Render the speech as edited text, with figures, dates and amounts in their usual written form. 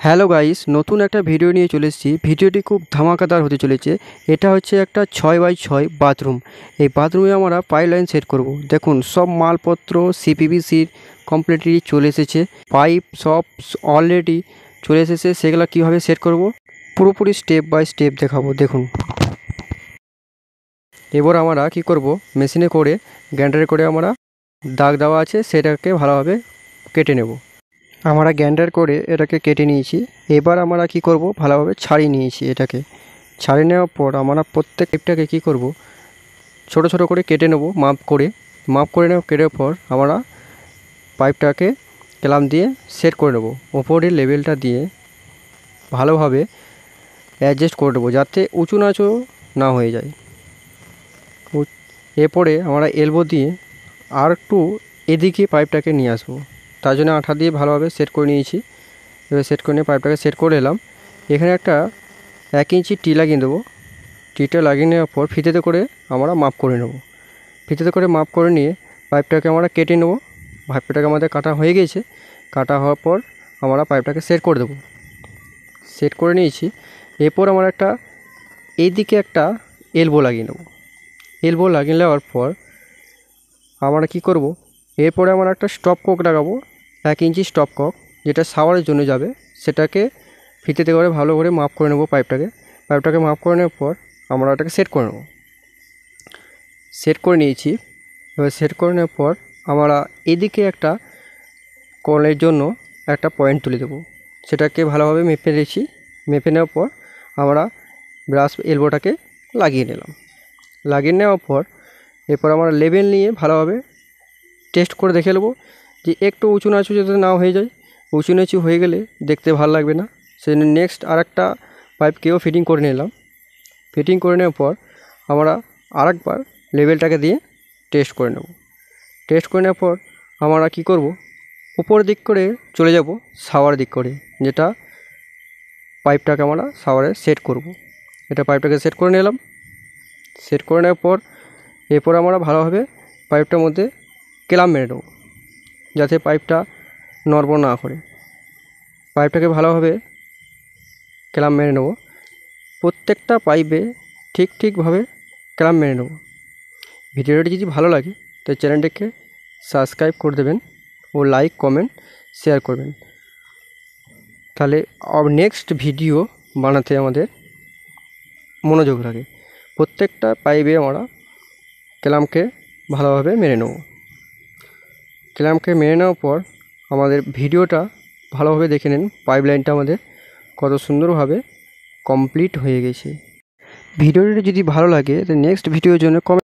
Hello guys, নতুন একটা video নিয়ে চলে এসেছি। ভিডিওটি খুব ধামাকাদার হতে চলেছে। এটা হচ্ছে একটা 6x6 বাথরুম। এই বাথরুমে আমরা পাইপলাইন সেট করব। দেখুন, সব মালপত্র সিপিভিসির কমপ্লিটলি চলে এসেছে। পাইপ সব অলরেডি চলে এসেছে। সেগুলো কীভাবে সেট করব পুরোপুরি স্টেপ বাই স্টেপ দেখাবো। দেখুন, এবার আমরা কি করব, মেশিনে করে গ্রাইন্ডারে করে আমরা দাগ দেওয়া আছে সেটাকে ভালোভাবে কেটে নেব। আমরা গ্রাইন্ডার করে এটাকে কেটে নিয়েছি। এবার আমরা কি করব, ভালোভাবে ছাড়িয়ে নিয়েছি। এটাকে ছাড়িয়ে নেওয়ার পর আমরা প্রত্যেক পাইপটাকে কি করব, ছোট ছোট করে কেটে নেব। মাপ করে কেটার পর আমরা পাইপটাকে ক্ল্যাম্প দিয়ে সেট করে নেব। ওপরের লেভেলটা দিয়ে ভালোভাবে অ্যাডজাস্ট করে দেবো যাতে উঁচু নাচু না হয়ে যায়। এরপরে আমরা এলবো দিয়ে আর একটু এদিকে পাইপটাকে নিয়ে আসবো। তার জন্য আঠা দিয়ে ভালোভাবে সেট করে নিয়েছি। এবার সেট করে নিয়ে পাইপটাকে সেট করে এলাম। এখানে একটা 1 ইঞ্চি টি লাগিয়ে দেবো। টিটা লাগিয়ে নেওয়ার পর ফিতেতে করে আমরা মাপ করে নেব। ফিতেতে করে মাপ করে নিয়ে পাইপটাকে আমরা কেটে নেব। পাইপটাকে আমাদের কাটা হয়ে গেছে। কাটা হওয়ার পর আমরা পাইপটাকে সেট করে দেবো। সেট করে নিয়েছি। এরপর আমরা এইদিকে একটা এলবো লাগিয়ে নেব। এলবো লাগিয়ে নেওয়ার পর আমরা কি করব, এরপরে আমরা একটা স্টপ কক লাগাবো। 1 ইঞ্চি স্টপ কক, যেটা শাওয়ারের জন্য যাবে। সেটাকে ফিতেতে করে ভালো করে মাপ করে নেব। পাইপটাকে মাপ করে নেওয়ার পর আমরা ওটাকে সেট করে নেব। সেট করে নিয়েছি। এবার সেট করে নেওয়ার পর আমরা এদিকে একটা কলের জন্য একটা পয়েন্ট তুলে দেবো। সেটাকে ভালোভাবে মেপে নিয়েছি। মেপে নেওয়ার পর আমরা ব্রাশ এলবোটাকে লাগিয়ে নিলাম। লাগিয়ে নেওয়ার পর এরপর আমরা লেভেল নিয়ে ভালোভাবে টেস্ট করে দেখে নেবো যে একটু উঁচু নাচু যাতে না হয়ে যায়। উঁচু নিচু হয়ে গেলে দেখতে ভালো লাগবে না। সেই নেক্সট আরেকটা পাইপকেও ফিটিং করে নিলাম। ফিটিং করে নেওয়ার পর আমরা আরেকবার লেভেলটাকে দিয়ে টেস্ট করে নেব। টেস্ট করে নেওয়ার পর আমরা কি করব, উপর দিক করে চলে যাব শাওয়ার দিক করে, যেটা পাইপটাকে আমরা শাওয়ারে সেট করব। এটা পাইপটাকে সেট করে নিলাম। সেট করে নেওয়ার পর এরপর আমরা ভালোভাবে পাইপটার মধ্যে ক্ল্যাম্প মেরে দেবো যাতে পাইপটা নড়বড় না করে। পাইপটাকে ভালোভাবে ক্ল্যাম্প মেরে নেব। প্রত্যেকটা পাইপে ঠিকভাবে ক্ল্যাম্প মেরে নেব। ভিডিওটি যদি ভালো লাগে তো চ্যানেলটিকে সাবস্ক্রাইব করে দেবেন ও লাইক কমেন্ট শেয়ার করবেন। তাহলে নেক্সট ভিডিও বানাতে আমাদের মনোযোগ লাগে। প্রত্যেকটা পাইপে আমরা ক্ল্যাম্পকে ভালোভাবে মেরে নেব। ক্ল্যাম্পকে মেরে নেওয়ার পর আমাদের ভিডিওটা ভালোভাবে দেখে নিন। পাইপলাইনটা আমাদের কত সুন্দরভাবে কমপ্লিট হয়ে গেছে। ভিডিওটি যদি ভালো লাগে তো নেক্সট ভিডিওর জন্য কমেন্ট